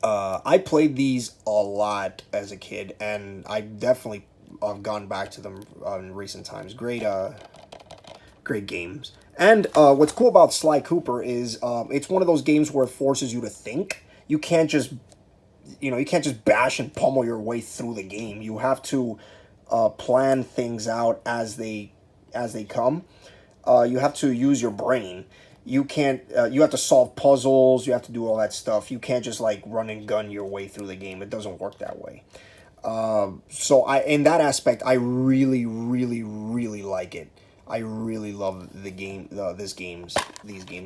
I played these a lot as a kid. And I definitely... I've gone back to them in recent times. Great games. And what's cool about Sly Cooper is it's one of those games where it forces you to think. You can't just, you can't just bash and pummel your way through the game. You have to plan things out as they come. You have to use your brain. You can't. You have to solve puzzles. You have to do all that stuff. You can't just like run and gun your way through the game. It doesn't work that way. So in that aspect, I really, really, really like it. I really love the game, these games,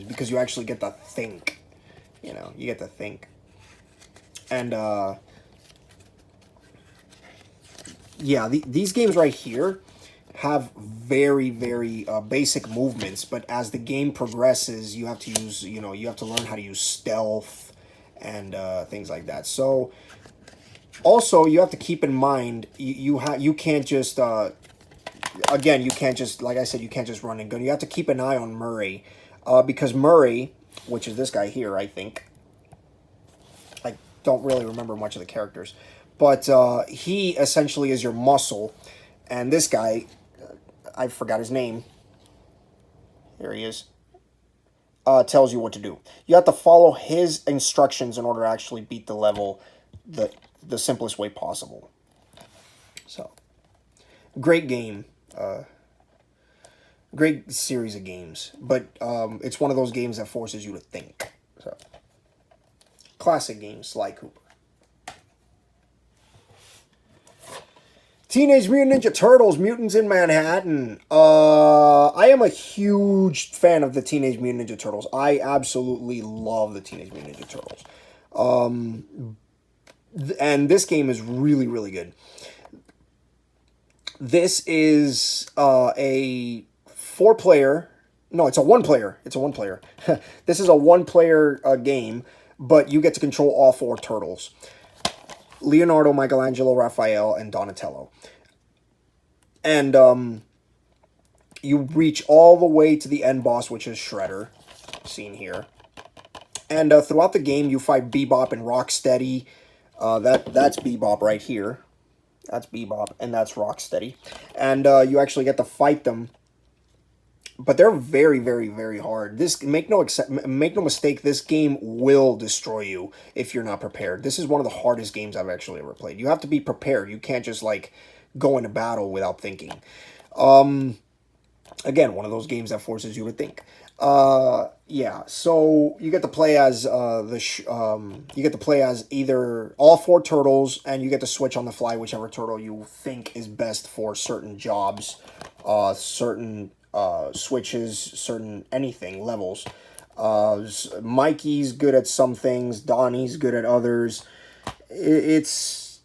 because you actually get to think, you get to think. And, yeah, these games right here have very, very, basic movements, but as the game progresses, you have to use, you have to learn how to use stealth and, things like that. So, also, you have to keep in mind, you can't just, again, you can't just, like I said, you can't just run and gun. You have to keep an eye on Murray, because Murray, which is this guy here, I think, don't really remember much of the characters. But he essentially is your muscle. And this guy, I forgot his name. Here he is. Tells you what to do. You have to follow his instructions in order to actually beat the level the simplest way possible. So, great game. Great series of games. But it's one of those games that forces you to think. So, classic games, Sly Cooper. Teenage Mutant Ninja Turtles, Mutants in Manhattan. I am a huge fan of the Teenage Mutant Ninja Turtles. I absolutely love the Teenage Mutant Ninja Turtles. And this game is really, really good. This is a 4-player... No, it's a 1-player. It's a 1-player. This is a 1-player game, but you get to control all 4 turtles. Leonardo, Michelangelo, Raphael, and Donatello. And you reach all the way to the end boss, which is Shredder, seen here. And throughout the game, you fight Bebop and Rocksteady. That's Bebop right here. That's Bebop, and that's Rocksteady. And you actually get to fight them. But they're very, very, very hard. Make no mistake, this game will destroy you if you're not prepared. This is one of the hardest games I've actually ever played. You have to be prepared. You can't just, like, go into battle without thinking. Again, one of those games that forces you to think. Yeah, so you get to play as you get to play as either all 4 turtles, and you get to switch on the fly whichever turtle you think is best for certain jobs, certain switches, certain anything, levels. Mikey's good at some things, Donnie's good at others. It's,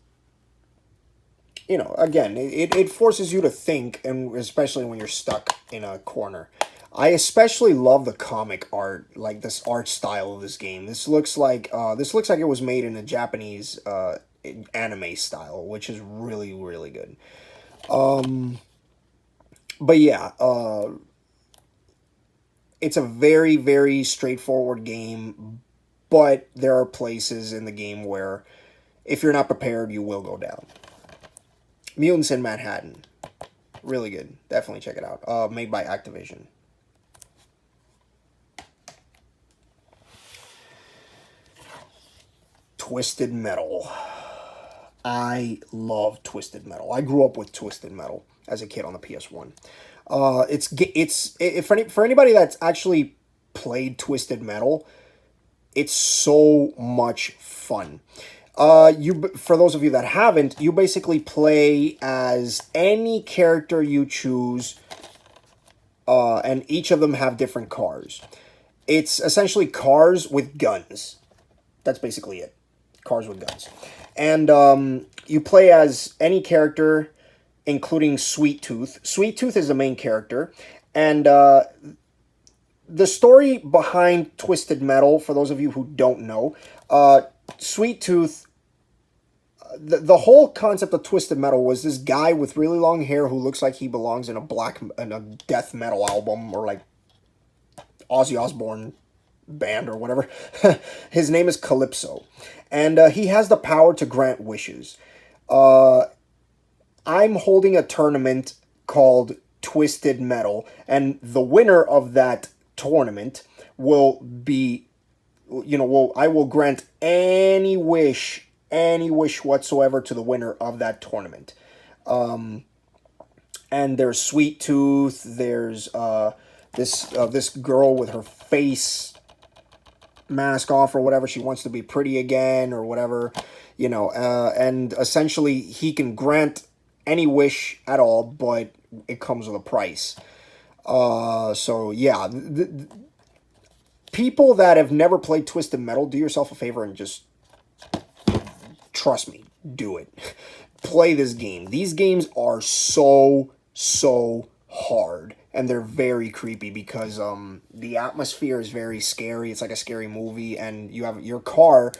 you know, again, it forces you to think, and especially when you're stuck in a corner. I especially love the comic art, like this art style of this game. This looks like it was made in a Japanese anime style, which is really, really good. But yeah, it's a very, very straightforward game, but there are places in the game where if you're not prepared, you will go down. Mutants in Manhattan. Really good. Definitely check it out. Made by Activision. Twisted Metal. I love Twisted Metal. I grew up with Twisted Metal as a kid on the PS1. For anybody that's actually played Twisted Metal, it's so much fun. For those of you that haven't, you basically play as any character you choose, and each of them have different cars. It's essentially cars with guns. That's basically it. Cars with guns. And you play as any character, including Sweet Tooth. Sweet Tooth is the main character. And the story behind Twisted Metal, for those of you who don't know, Sweet Tooth, the whole concept of Twisted Metal was this guy with really long hair who looks like he belongs in a death metal album, or like Ozzy Osbourne band or whatever. His name is Calypso. And he has the power to grant wishes. I'm holding a tournament called Twisted Metal, and the winner of that tournament will be, I will grant any wish whatsoever to the winner of that tournament. And there's Sweet Tooth, there's this girl with her face mask off or whatever, she wants to be pretty again or whatever, and essentially he can grant any wish at all, but it comes with a price. So yeah, people that have never played Twisted Metal, do yourself a favor and just trust me, do it. Play this game. These games are so hard, and they're very creepy because the atmosphere is very scary. It's like a scary movie, and your car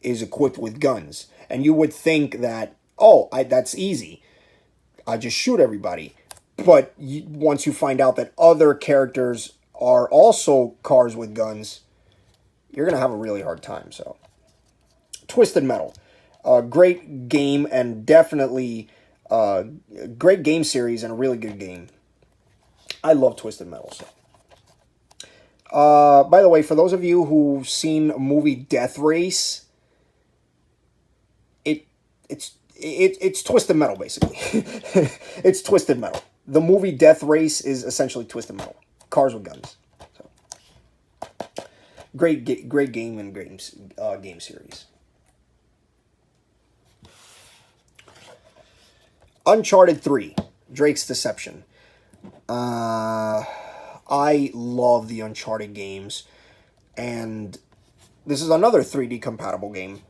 is equipped with guns, and you would think that, that's easy, I just shoot everybody. But once you find out that other characters are also cars with guns, you're gonna have a really hard time. So Twisted Metal. Great game, and definitely great game series, and a really good game. I love Twisted Metal. So. By the way, for those of you who've seen the movie Death Race, it's Twisted Metal, basically. It's Twisted Metal. The movie Death Race is essentially Twisted Metal. Cars with guns. So. Great game and great game series. Uncharted 3, Drake's Deception. I love the Uncharted games, and this is another 3D compatible game.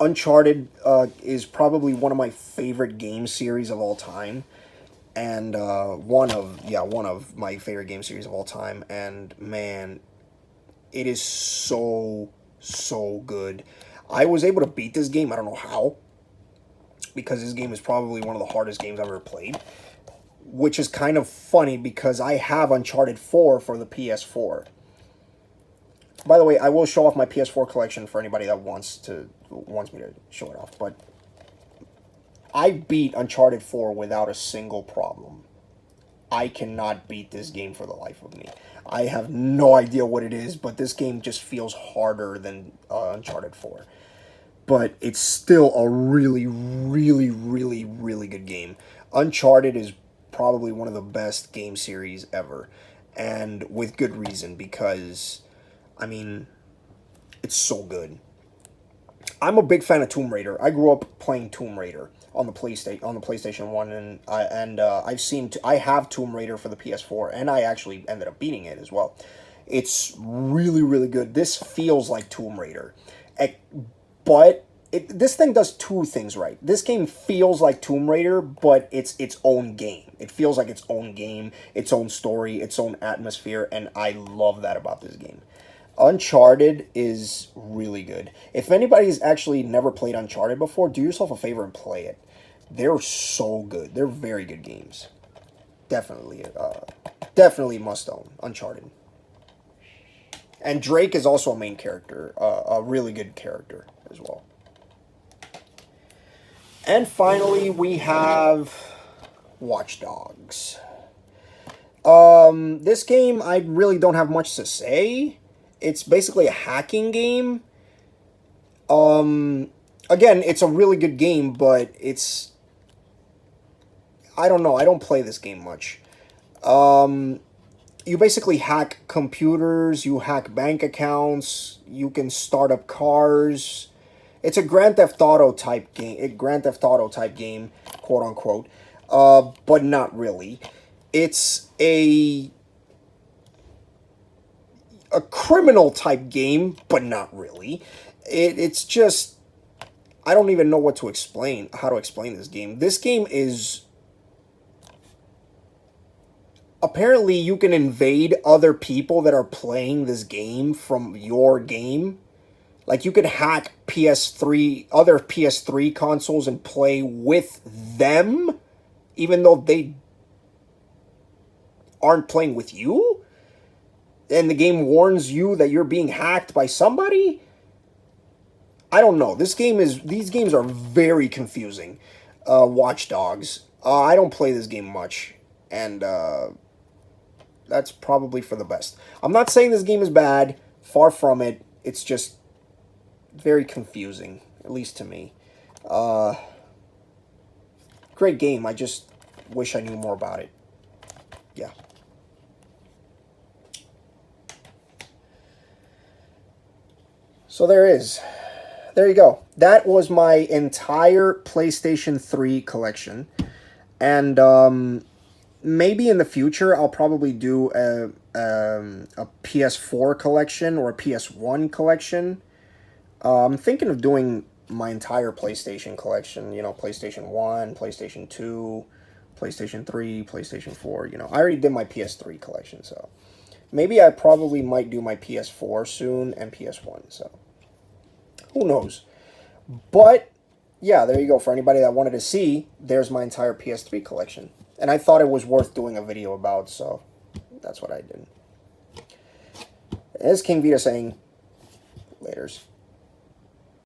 Uncharted is probably one of my favorite game series of all time, and one of my favorite game series of all time. And man, it is so good. I was able to beat this game. I don't know how, because this game is probably one of the hardest games I've ever played. Which is kind of funny because I have Uncharted 4 for the PS4. By the way, I will show off my PS4 collection for anybody that wants me to show it off. But I beat Uncharted 4 without a single problem. I cannot beat this game for the life of me. I have no idea what it is, but this game just feels harder than Uncharted 4. But it's still a really good game. Uncharted is probably one of the best game series ever, and with good reason, because I mean, it's so good. I'm a big fan of Tomb Raider. I grew up playing Tomb Raider on the PlayStation 1, and I have Tomb Raider for the PS4, and I actually ended up beating it as well. It's really good. This feels like Tomb Raider, but this thing does two things right. This game feels like Tomb Raider, but it's its own game. It feels like its own game, its own story, its own atmosphere, and I love that about this game. Uncharted is really good. If anybody's actually never played Uncharted before, do yourself a favor and play it. They're so good. They're very good games. Definitely must own Uncharted. And Drake is also a main character, a really good character as well. And finally, we have Watch Dogs. This game, I really don't have much to say. It's basically a hacking game. Again, it's a really good game, but it's... I don't know, I don't play this game much. You basically hack computers, you hack bank accounts, you can start up cars... It's a Grand Theft Auto type game, quote unquote, but not really. It's a criminal type game, but not really. It's just, I don't even know how to explain this game. This game is, apparently you can invade other people that are playing this game from your game. Like, you could hack other PS3 consoles and play with them, even though they aren't playing with you? And the game warns you that you're being hacked by somebody? I don't know. These games are very confusing. Watch Dogs. I don't play this game much, and that's probably for the best. I'm not saying this game is bad. Far from it. It's just very confusing, at least to me. Great game. I just wish I knew more about it. Yeah. So there you go. That was my entire PlayStation 3 collection. And maybe in the future I'll probably do a PS4 collection or a PS1 collection. I'm thinking of doing my entire PlayStation collection, PlayStation 1, PlayStation 2, PlayStation 3, PlayStation 4, I already did my PS3 collection, so maybe I probably might do my PS4 soon and PS1, so who knows. But yeah, there you go. For anybody that wanted to see, there's my entire PS3 collection. And I thought it was worth doing a video about, so that's what I did. This is King Vita saying, laters.